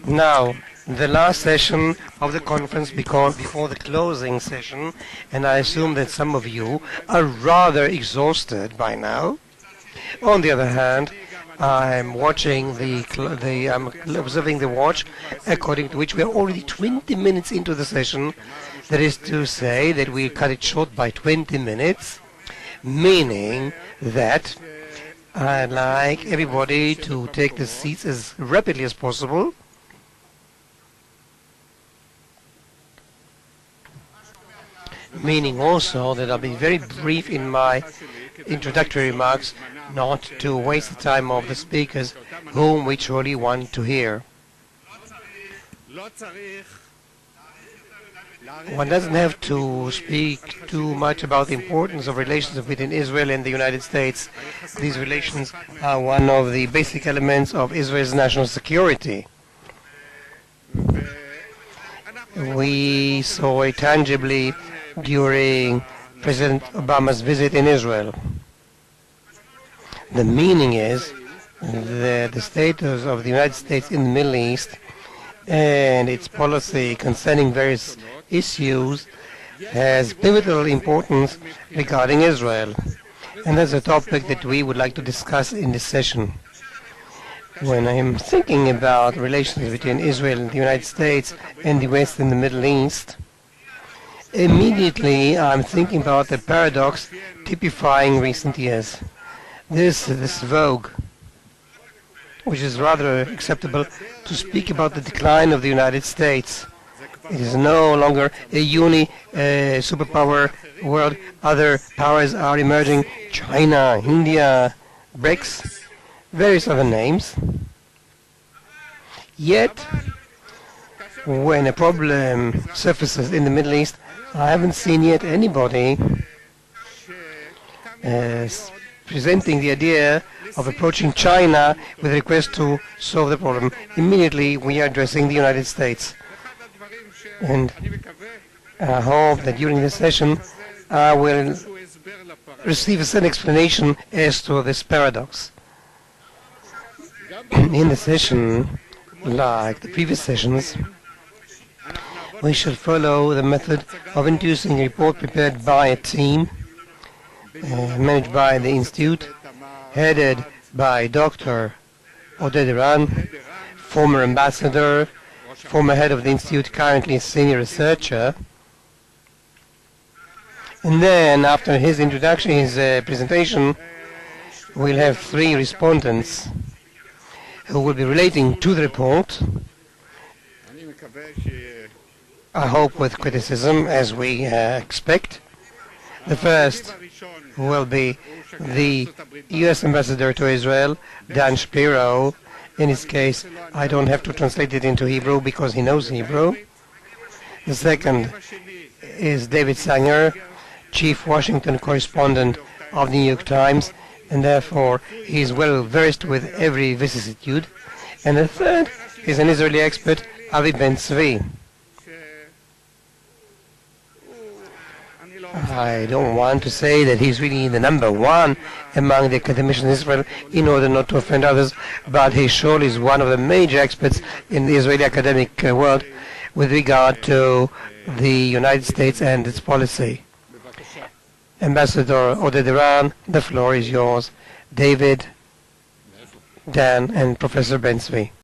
Now, the last session of the conference before the closing session, and I assume that some of you are rather exhausted by now. On the other hand, I'm watching I'm observing the watch, according to which we are already 20 minutes into the session. That is to say that we cut it short by 20 minutes, meaning that I'd like everybody to take the seats as rapidly as possible. Meaning also that I'll be very brief in my introductory remarks, not to waste the time of the speakers whom we truly want to hear. One doesn't have to speak too much about the importance of relations between Israel and the United States. These relations are one of the basic elements of Israel's national security. We saw it tangibly during President Obama's visit in Israel. The meaning is that the status of the United States in the Middle East and its policy concerning various issues has pivotal importance regarding Israel. And that's a topic that we would like to discuss in this session. When I'm thinking about relations between Israel and the United States and the West and the Middle East, immediately I'm thinking about the paradox typifying recent years. This vogue, which is rather acceptable to speak about the decline of the United States. It is no longer a superpower world. Other powers are emerging: China, India, BRICS, various other names. Yet, when a problem surfaces in the Middle East, I haven't seen yet anybody presenting the idea of approaching China with a request to solve the problem. Immediately we are addressing the United States. And I hope that during this session I will receive a certain explanation as to this paradox. In the session, like the previous sessions, we shall follow the method of introducing a report prepared by a team managed by the Institute, headed by Dr. Oded Iran, former ambassador, former head of the Institute, currently a senior researcher. And then, after his introduction, his presentation, we'll have 3 respondents who will be relating to the report, I hope with criticism, as we expect. The first will be the U.S. ambassador to Israel, Dan Shapiro. In his case, I don't have to translate it into Hebrew because he knows Hebrew. The second is David Sanger, chief Washington correspondent of the New York Times, and therefore he is well versed with every vicissitude. And the third is an Israeli expert, Avi Ben-Tzvi. I don't want to say that he's really the number one among the academicians in Israel in order not to offend others, but he surely is one of the major experts in the Israeli academic world with regard to the United States and its policy. Ambassador Oded Iran, the floor is yours. David, Dan, and Professor Ben-Tzvi.